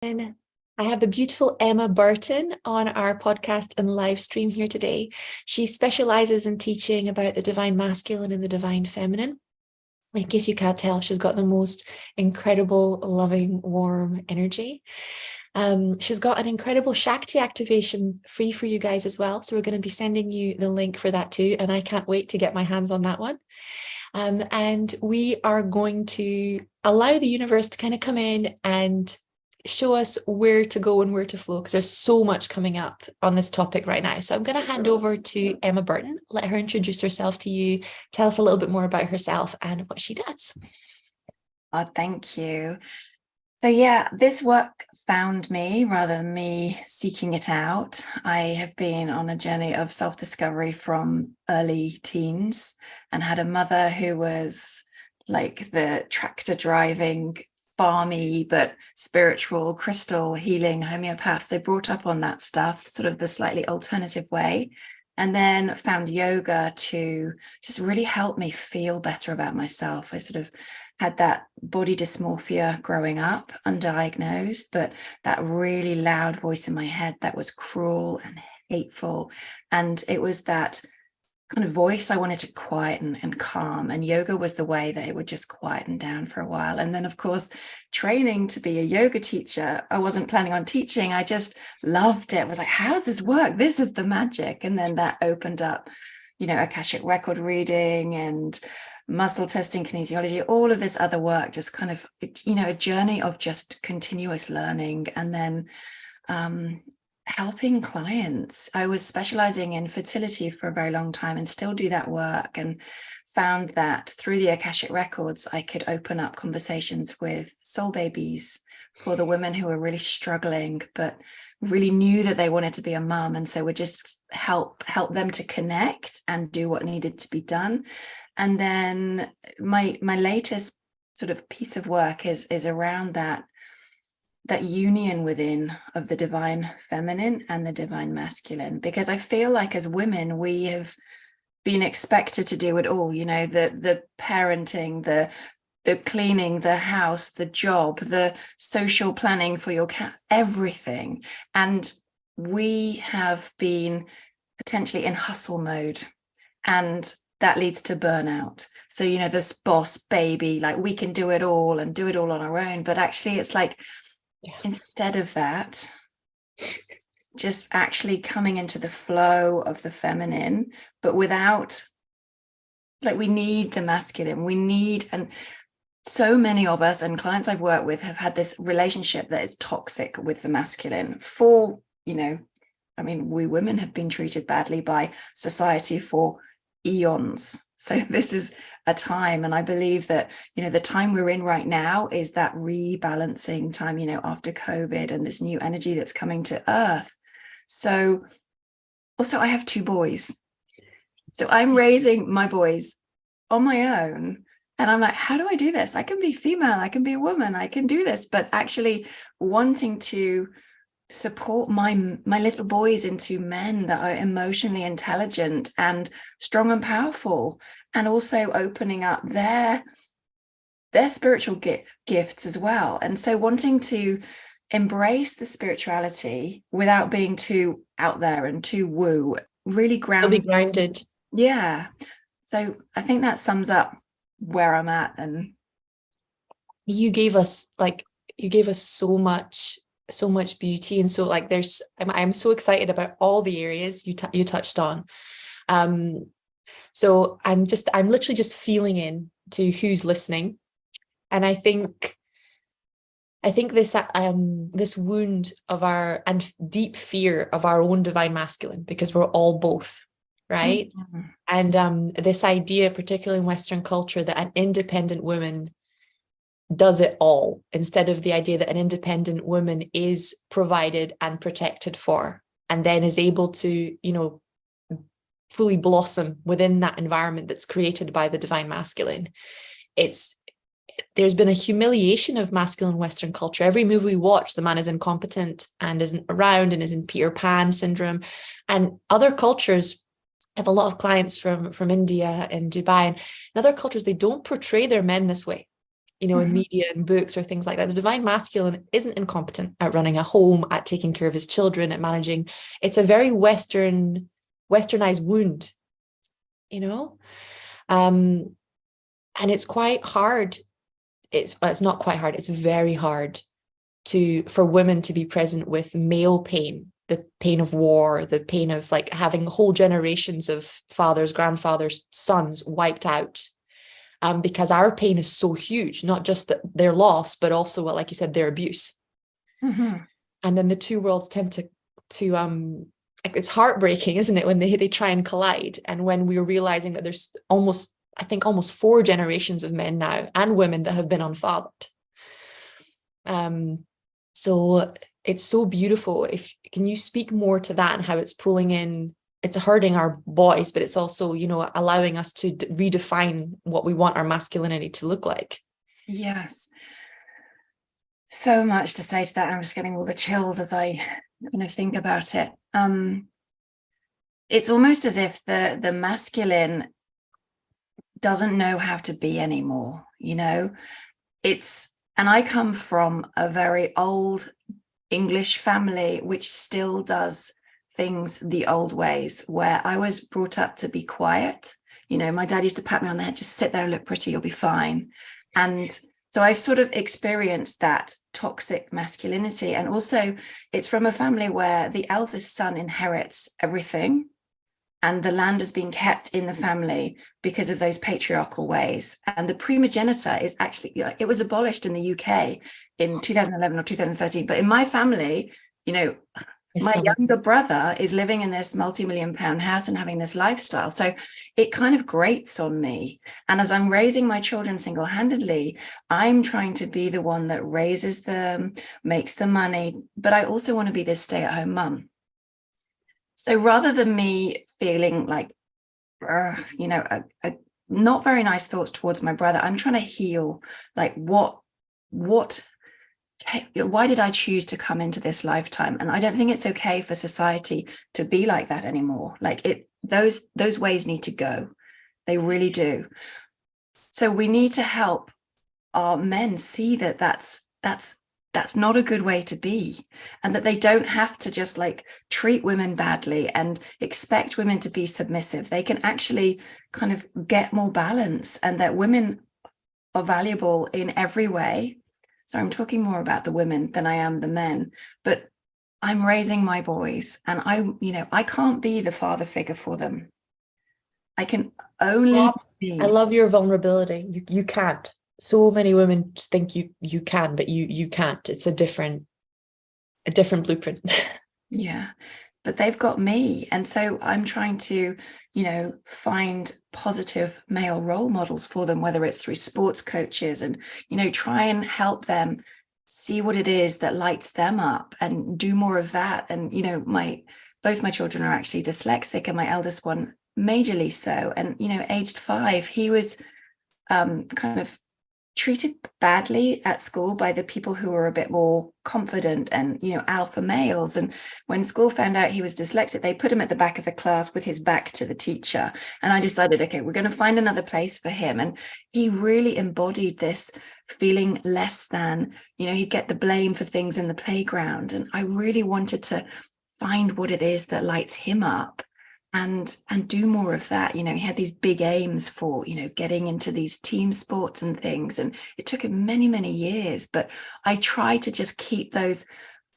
I have the beautiful Emma Burton on our podcast and live stream here today. She specializes in teaching about the divine masculine and the divine feminine. In case you can't tell, she's got the most incredible, loving, warm energy. She's got an incredible Shakti activation free for you guys as well. So we're going to be sending you the link for that too. And I can't wait to get my hands on that one. And we are going to allow the universe to kind of come in and show us where to go and where to flow, because there's so much coming up on this topic right now. So I'm going to hand over to Emma Burton, let her introduce herself to you, tell us a little bit more about herself and what she does. Oh, thank you. So yeah, this work found me rather than me seeking it out. I have been on a journey of self-discovery from early teens and had a mother who was like the tractor driving, farmy, but spiritual, crystal healing homeopath. So brought up on that stuff, sort of the slightly alternative way. And then found yoga to just really help me feel better about myself. I sort of had that body dysmorphia growing up, undiagnosed, but that really loud voice in my head that was cruel and hateful. And it was that kind of voice I wanted to quieten and calm, and yoga was the way that it would just quieten down for a while. And then of course, training to be a yoga teacher, I wasn't planning on teaching, I just loved it. I was like, how does this work? This is the magic. And then that opened up, Akashic record reading and muscle testing, kinesiology, all of this other work, just kind of, a journey of just continuous learning. And then helping clients. I was specializing in fertility for a very long time and still do that work, and found that through the Akashic records, I could open up conversations with soul babies for the women who were really struggling, but really knew that they wanted to be a mum. And so would just help them to connect and do what needed to be done. And then my latest sort of piece of work is around that union within of the divine feminine and the divine masculine, because I feel like as women we have been expected to do it all, the parenting, the cleaning, the house, the job, the social planning for your cat, everything. And we have been potentially in hustle mode, and that leads to burnout. So this boss baby, like we can do it all and do it all on our own, but actually it's like, instead of that, just actually coming into the flow of the feminine, but without, like, we need the masculine, and so many of us and clients I've worked with have had this relationship that is toxic with the masculine for, we women have been treated badly by society for eons. So this is a time, and I believe that the time we're in right now is that rebalancing time, after COVID and this new energy that's coming to earth. So also I have 2 boys, so I'm raising my boys on my own, and I'm like, how do I do this? I can be female, I can be a woman, I can do this, but actually wanting to support my little boys into men that are emotionally intelligent and strong and powerful, and also opening up their spiritual gifts as well. And so wanting to embrace the spirituality without being too out there and too woo, really grounded. Yeah. So I think that sums up where I'm at. And you gave us so much beauty, and so like I'm so excited about all the areas you touched on. So I'm literally just feeling in to who's listening, and I think this wound of our and deep fear of our own divine masculine, because we're all both, right? Mm-hmm. And this idea, particularly in Western culture, that an independent woman does it all, instead of the idea that an independent woman is provided and protected for, and then is able to, fully blossom within that environment that's created by the divine masculine. There's been a humiliation of masculine Western culture. Every movie we watch, the man is incompetent and isn't around and is in Peter Pan syndrome. And other cultures, I have a lot of clients from India and Dubai, and in other cultures, they don't portray their men this way. you know, in media and books or things like that. The divine masculine isn't incompetent at running a home, at taking care of his children, at managing. It's a very westernized wound, you know. And it's quite hard. It's not quite hard. It's very hard for women to be present with male pain, the pain of war, the pain of like having whole generations of fathers, grandfathers, sons wiped out. Because our pain is so huge, not just that their loss, but also, well, like you said, their abuse. Mm-hmm. And then the two worlds tend to it's heartbreaking, isn't it, when they try and collide. And when we're realizing that there's almost 4 generations of men now and women that have been unfathered. So it's so beautiful. Can you speak more to that and how it's pulling in? It's hurting our boys, but it's also, you know, allowing us to redefine what we want our masculinity to look like. Yes. So much to say to that. I'm just getting all the chills as I kind of think about it. It's almost as if the masculine doesn't know how to be anymore, you know. And I come from a very old English family, which still does things the old ways, where I was brought up to be quiet. You know, my dad used to pat me on the head, just sit there and look pretty, you'll be fine. And so I've sort of experienced that toxic masculinity. And also it's from a family where the eldest son inherits everything, and the land has been kept in the family because of those patriarchal ways. And the primogeniture is actually, it was abolished in the UK in 2011 or 2013. But in my family, you know, my younger brother is living in this multi-million-pound house and having this lifestyle. So it kind of grates on me. And as I'm raising my children single-handedly, I'm trying to be the one that raises them, makes the money, but I also want to be this stay-at-home mum. So rather than me feeling like, you know, a not very nice thoughts towards my brother, I'm trying to heal, like why did I choose to come into this lifetime? And I don't think it's okay for society to be like that anymore. Like those ways need to go. They really do. So we need to help our men see that that's not a good way to be, and that they don't have to just like treat women badly and expect women to be submissive. They can actually kind of get more balance, and that women are valuable in every way. So I'm talking more about the women than I am the men, but I'm raising my boys, and I can't be the father figure for them. I can only be. I love your vulnerability. You can't. So many women think you can, but you can't. It's a different blueprint. Yeah, but they've got me. And so I'm trying to, you know, find positive male role models for them, whether it's through sports coaches, and, you know, try and help them see what it is that lights them up and do more of that. And, you know, both my children are actually dyslexic, and my eldest one majorly so. And, you know, aged 5, he was kind of treated badly at school by the people who were a bit more confident and, you know, alpha males. And when school found out he was dyslexic, they put him at the back of the class with his back to the teacher. And I decided, okay, we're going to find another place for him. And he really embodied this feeling less than, you know, he'd get the blame for things in the playground. And I really wanted to find what it is that lights him up, and do more of that. You know, he had these big aims for, you know, getting into these team sports and things, and it took him many, many years, but I tried to just keep those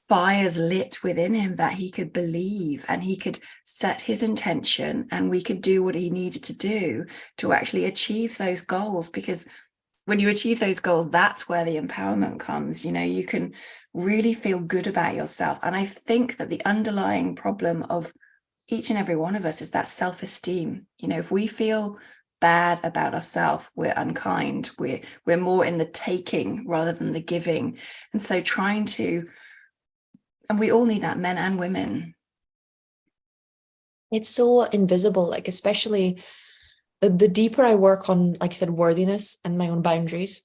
fires lit within him, that he could believe and he could set his intention, and we could do what he needed to do to actually achieve those goals. Because when you achieve those goals, that's where the empowerment comes. You know, you can really feel good about yourself. And I think that the underlying problem of each and every one of us is that self-esteem. You know, if we feel bad about ourselves, we're unkind, we're more in the taking rather than the giving. And so and we all need that, men and women. It's so invisible, like especially the deeper I work on, like I said, worthiness and my own boundaries,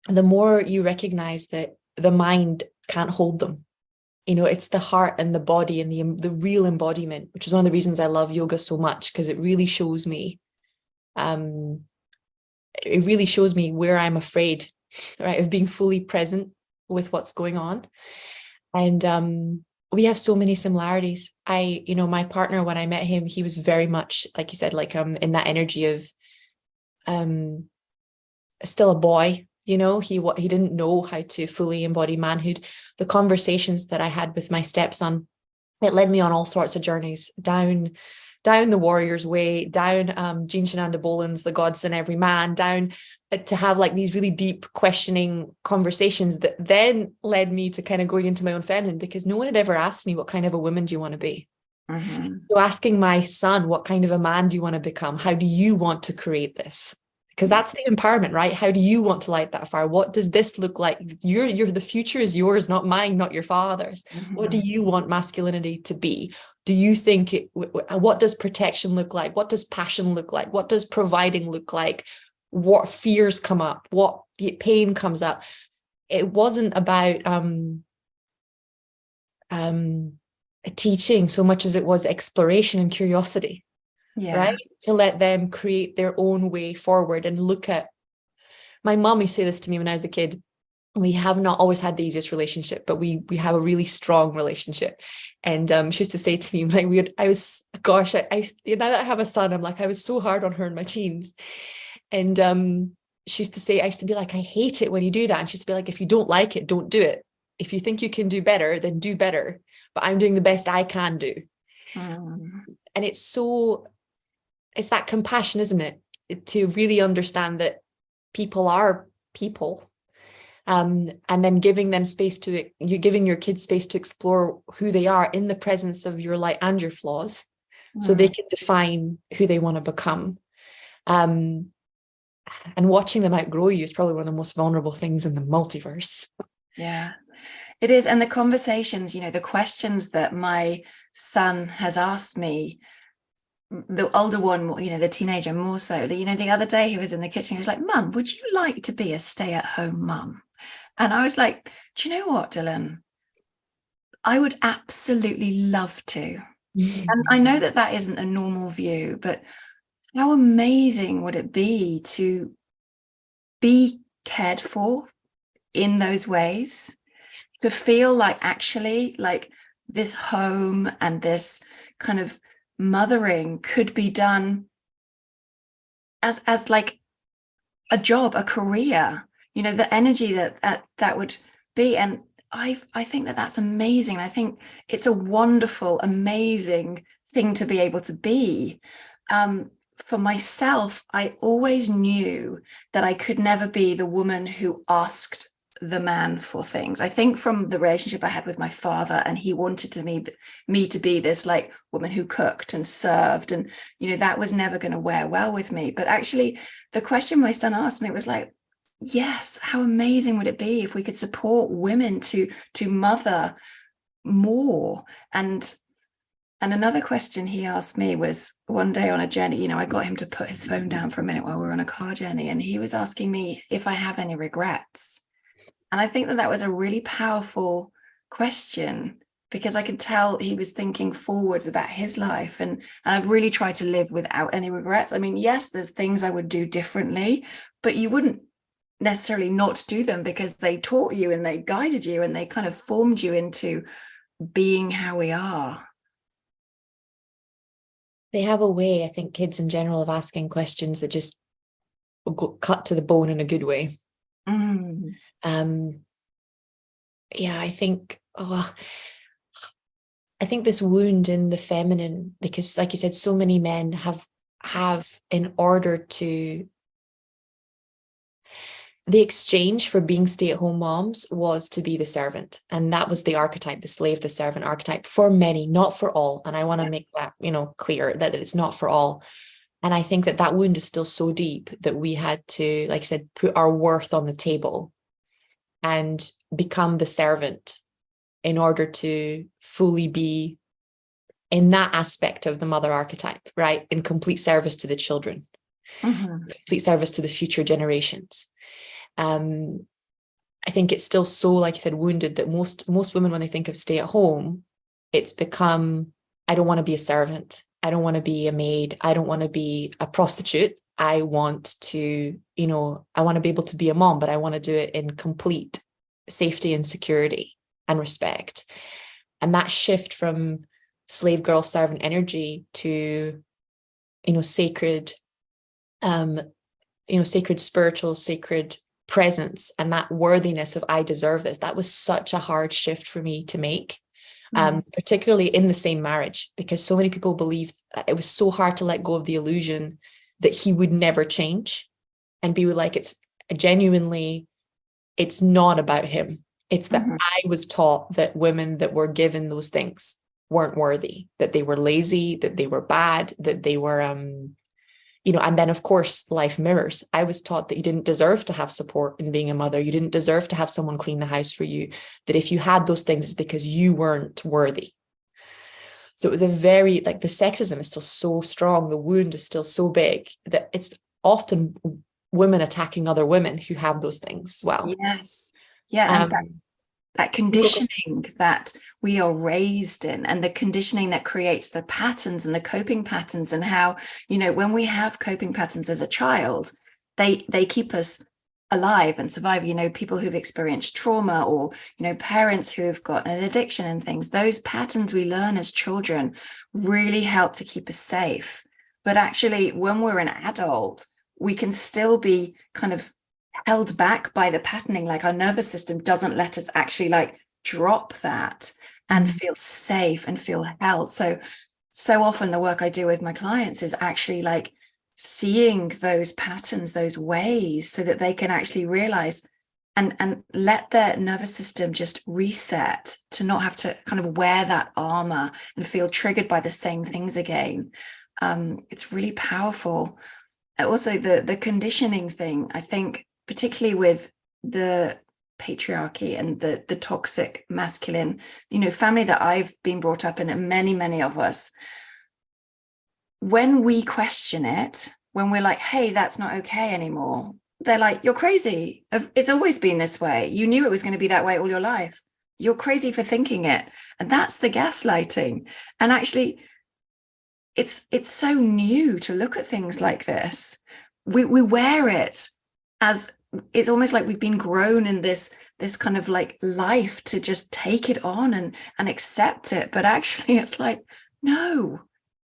the more you recognize that the mind can't hold them. You know, it's the heart and the body and the real embodiment, which is one of the reasons I love yoga so much, because it really shows me where I'm afraid right? Of being fully present with what's going on. And we have so many similarities. My partner, when I met him, he was very much, like you said, like in that energy of still a boy. He didn't know how to fully embody manhood. The conversations that I had with my stepson, it led me on all sorts of journeys down the warrior's way, down Jean Shenanda Boland's The Gods in Every Man, down to have like these really deep questioning conversations that then led me to kind of going into my own feminine, because no one had ever asked me, what kind of a woman do you want to be? Mm-hmm. So asking my son, what kind of a man do you want to become? How do you want to create this? Because that's the empowerment, right? How do you want to light that fire? What does this look like? The future is yours, not mine, not your father's. Mm-hmm. What do you want masculinity to be? Do you think what does protection look like? What does passion look like? What does providing look like? What fears come up? What pain comes up? It wasn't about teaching so much as it was exploration and curiosity. Yeah. Right? To let them create their own way forward and look at. My mom used to say this to me when I was a kid. We have not always had the easiest relationship, but we have a really strong relationship. And she used to say to me, like, now that I have a son, I'm like, I was so hard on her in my teens. And she used to say, I used to be like, I hate it when you do that. And she used to be like, if you don't like it, don't do it. If you think you can do better, then do better. But I'm doing the best I can do. And it's that compassion, isn't it? To really understand that people are people. And then giving them space you're giving your kids space to explore who they are in the presence of your light and your flaws, so they can define who they want to become. And watching them outgrow you is probably one of the most vulnerable things in the multiverse. Yeah, it is. And the conversations, the questions that my son has asked me, the older one, the teenager more so, the other day he was in the kitchen, he was like, Mum, would you like to be a stay-at-home mum? And I was like, do you know what, Dylan? I would absolutely love to. And I know that isn't a normal view, but how amazing would it be to be cared for in those ways, to feel like actually like this home and this kind of mothering could be done as like a job, a career, the energy that would be. And I think that's amazing. I think it's a wonderful, amazing thing to be able to be. For myself, I always knew that I could never be the woman who asked the man for things. I think from the relationship I had with my father, and he wanted me to be this like woman who cooked and served, and that was never going to wear well with me. But actually the question my son asked, and it was like, yes, how amazing would it be if we could support women to mother more? And another question he asked me was one day on a journey, I got him to put his phone down for a minute while we were on a car journey, and he was asking me if I have any regrets. And I think that was a really powerful question, because I could tell he was thinking forwards about his life. And I've really tried to live without any regrets. I mean, yes, there's things I would do differently, but you wouldn't necessarily not do them, because they taught you and they guided you and they kind of formed you into being how we are. They have a way, I think, kids in general, of asking questions that just cut to the bone in a good way. I think this wound in the feminine, because like you said, so many men have in order to, the exchange for being stay-at-home moms was to be the servant. And that was the archetype, the slave, the servant archetype, for many, not for all. And I want to make that, clear that it's not for all. And I think that wound is still so deep that we had to, like I said, put our worth on the table and become the servant in order to fully be in that aspect of the mother archetype, right? In complete service to the children, complete service to the future generations. I think it's still so, like you said, wounded, that most women, when they think of stay at home, it's become, I don't want to be a servant. I don't want to be a maid. I don't want to be a prostitute. I want to, I want to be able to be a mom, but I want to do it in complete safety and security and respect. And that shift from slave girl servant energy to, sacred, sacred spiritual, sacred presence, and that worthiness of I deserve this. That was such a hard shift for me to make. Particularly in the same marriage, because so many people believe it was so hard to let go of the illusion that he would never change and be like, it's genuinely, it's not about him. It's that I was taught that women that were given those things weren't worthy, that they were lazy, that they were bad, that they were, and then of course life mirrors. I was taught that you didn't deserve to have support in being a mother. You didn't deserve to have someone clean the house for you, that if you had those things, it's because you weren't worthy. So it was a very, the sexism is still so strong. The wound is still so big that it's often women attacking other women who have those things as well. Yes. Yeah. And that conditioning that we are raised in, and the conditioning that creates the patterns and the coping patterns, and how, when we have coping patterns as a child, they keep us alive and survive. People who've experienced trauma, or parents who have got an addiction and things, those patterns we learn as children really help to keep us safe. But actually, when we're an adult, we can still be kind of held back by the patterning. Our nervous system doesn't let us actually drop that and feel safe and feel held. So often the work I do with my clients is actually seeing those patterns, those ways, so that they can actually realize and let their nervous system just reset, to not have to kind of wear that armor and feel triggered by the same things again. It's really powerful. Also, the conditioning thing, I think, particularly with the patriarchy and the toxic masculine, family that I've been brought up in, and many of us, when we question it, when we're like, hey, that's not okay anymore, they're like, you're crazy. It's always been this way. You knew it was going to be that way all your life. You're crazy for thinking it. And that's the gaslighting. And actually, it's so new to look at things like this. We wear it as, it's almost like we've been grown in this kind of life to just take it on and accept it. But actually it's like, no,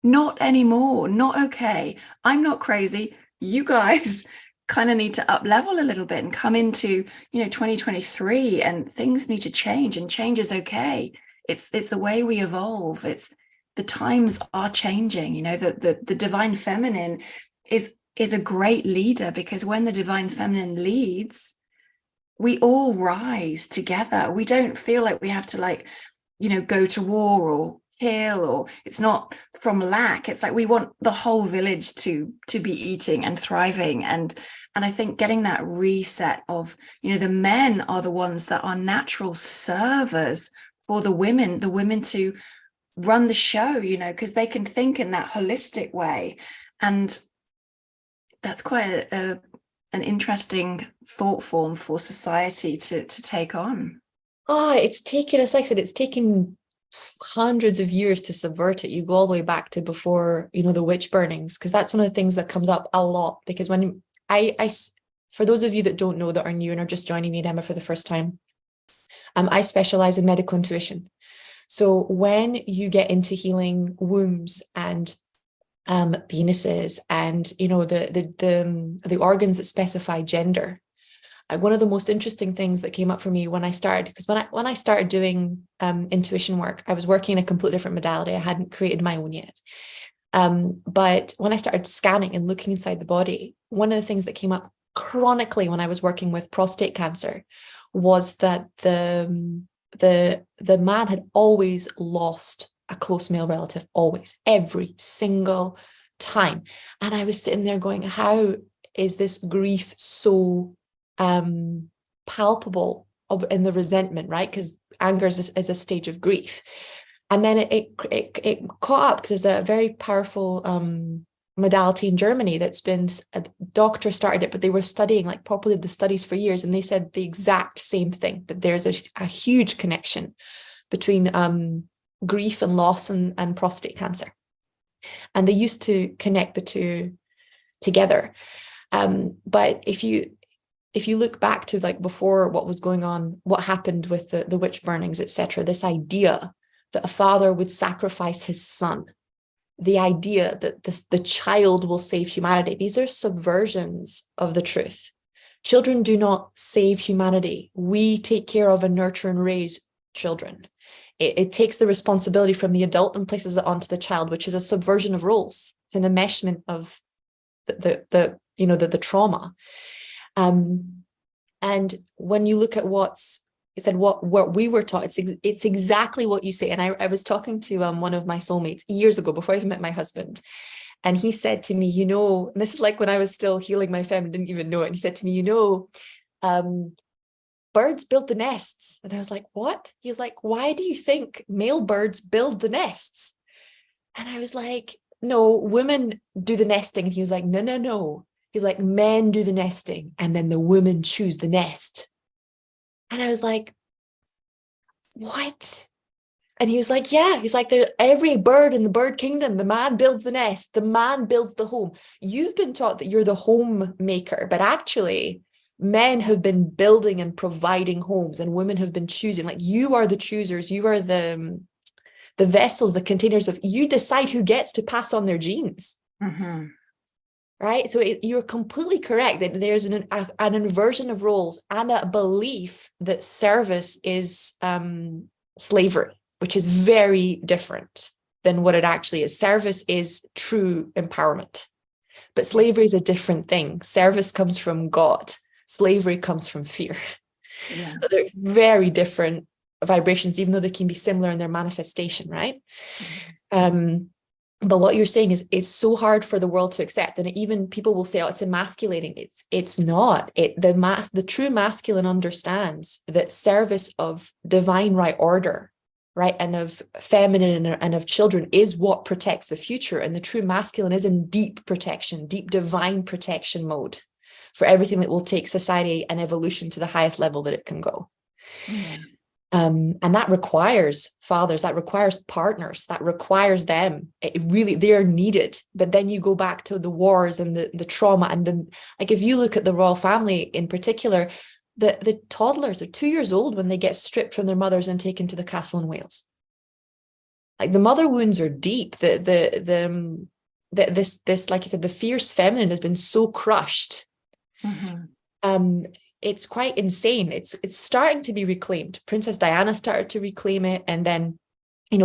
not anymore. Not okay. I'm not crazy. You guys kind of need to up level a little bit and come into 2023, and things need to change, and change is okay. It's the way we evolve. It's the times are changing. The divine feminine is a great leader, because when the divine feminine leads, we all rise together. We don't feel like we have to go to war or kill, or it's not from lack. It's like we want the whole village to be eating and thriving. And I think getting that reset of, the men are the ones that are natural servers for the women to run the show, because they can think in that holistic way. And that's quite an interesting thought form for society to take on. Oh, it's taken, as I said, it's taken hundreds of years to subvert it. You go all the way back to before, the witch burnings, because that's one of the things that comes up a lot. Because when I for those of you that don't know, that are new and are just joining me and Emma for the first time, I specialize in medical intuition. So when you get into healing wombs and penises and the organs that specify gender, one of the most interesting things that came up for me when I started, because when I started doing intuition work, I was working in a completely different modality. I hadn't created my own yet. But when I started scanning and looking inside the body, one of the things that came up chronically when I was working with prostate cancer was that the man had always lost a close male relative, always, every single time. And I was sitting there going, how is this grief so palpable in the resentment, right? Because anger is a stage of grief. And then it caught up, because there's a very powerful modality in Germany that's been, a doctor started it, but they were studying properly the studies for years, and they said the exact same thing, that there's a huge connection between grief and loss and prostate cancer. And they used to connect the two together. But if you look back to like before what was going on, what happened with the witch burnings, etc., this idea that a father would sacrifice his son, the idea that the child will save humanity, these are subversions of the truth. Children do not save humanity. We take care of and nurture and raise children. It takes the responsibility from the adult and places it onto the child, which is a subversion of roles. It's an enmeshment of the trauma. And when you look at what we were taught, it's exactly what you say. And I was talking to one of my soulmates years ago before I even met my husband. And he said to me, and this is like when I was still healing my feminine, didn't even know it. And he said to me, birds build the nests. And I was like, what? He was like, why do you think male birds build the nests? And I was like, no, women do the nesting. And he was like, no. He's like, men do the nesting and then the women choose the nest. And I was like, what? And he was like, yeah. He's like, every bird in the bird kingdom, the man builds the nest, the man builds the home. You've been taught that you're the homemaker, but actually men have been building and providing homes and women have been choosing. Like, you are the choosers. You are the vessels, the containers of, you decide who gets to pass on their genes. Mm-hmm. Right? So you're completely correct that there's an inversion of roles and a belief that service is slavery, which is very different than what it actually is. Service is true empowerment, but slavery is a different thing. Service comes from God. Slavery comes from fear. Yeah. So they're very different vibrations, even though they can be similar in their manifestation, right? Mm-hmm. But what you're saying is it's so hard for the world to accept. And even people will say, oh, it's emasculating. It's not. The true masculine understands that service of divine right order, right, and of feminine and of children is what protects the future. And the true masculine is in deep protection, deep divine protection mode for everything that will take society and evolution to the highest level that it can go. Yeah. And that requires fathers, that requires partners, that requires them. They're needed. But then you go back to the wars and the trauma. And like, if you look at the royal family in particular, the toddlers are 2 years old when they get stripped from their mothers and taken to the castle in Wales. Like, the mother wounds are deep. This, like you said, the fierce feminine has been so crushed. Mm-hmm. It's quite insane. It's starting to be reclaimed. Princess Diana started to reclaim it, and then,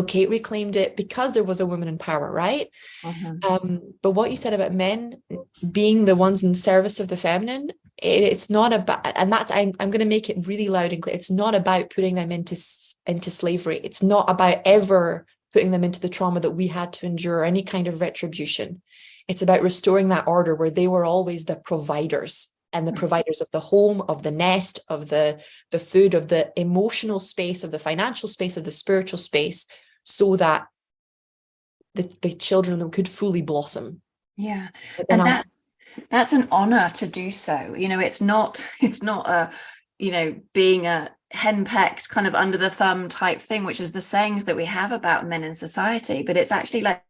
Kate reclaimed it because there was a woman in power, right? Mm-hmm. But what you said about men being the ones in service of the feminine, it's not about, and that's, I'm going to make it really loud and clear. It's not about putting them into slavery. It's not about ever putting them into the trauma that we had to endure, or any kind of retribution. It's about restoring that order where they were always the providers. And the providers of the home, of the nest, of the food, of the emotional space, of the financial space, of the spiritual space, so that the children could fully blossom. Yeah. And that's an honor to do so. It's not being a henpecked kind of under the thumb type thing, which is the sayings that we have about men in society, but it's actually like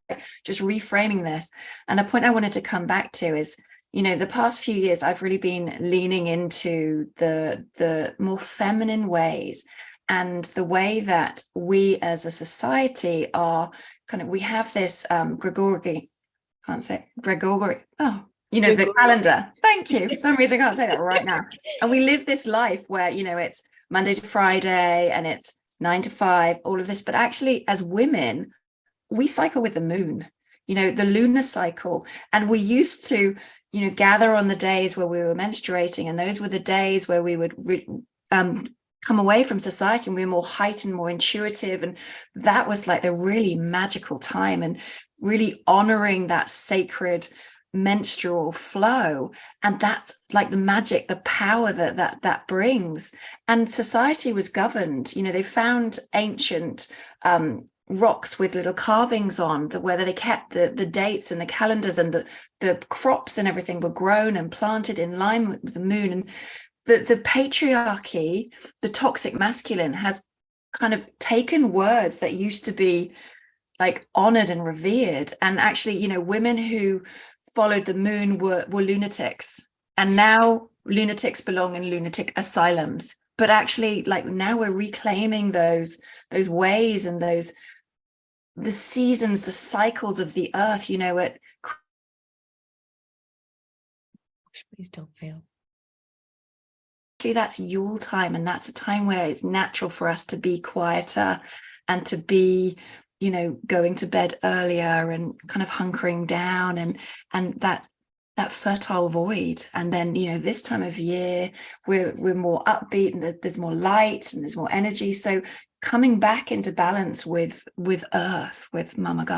just reframing this. And a point I wanted to come back to is, the past few years, I've really been leaning into the more feminine ways, and the way that we as a society are we have this Gregorian, the calendar. Thank you. For some reason, I can't say that right now. And we live this life where, it's Monday to Friday and it's 9 to 5, all of this. But actually, as women, we cycle with the moon, the lunar cycle. And we used to, gather on the days where we were menstruating, and those were the days where we would come away from society and we were more heightened, more intuitive, and that was like the really magical time, and really honoring that sacred menstrual flow. And that's like the magic, the power that brings. And society was governed, they found ancient rocks with little carvings on where they kept the dates and the calendars, and the crops and everything were grown and planted in line with the moon. And the patriarchy, the toxic masculine, has kind of taken words that used to be like honored and revered, and actually, women who followed the moon were lunatics, and now lunatics belong in lunatic asylums. But actually, like, now we're reclaiming those ways and the seasons, the cycles of the earth. You know, please don't fail. That's Yule time, and that's a time where it's natural for us to be quieter and to be, you know, going to bed earlier and kind of hunkering down, and that fertile void. And then, you know, this time of year we're more upbeat, and there's more light and there's more energy. So coming back into balance with earth, with Mama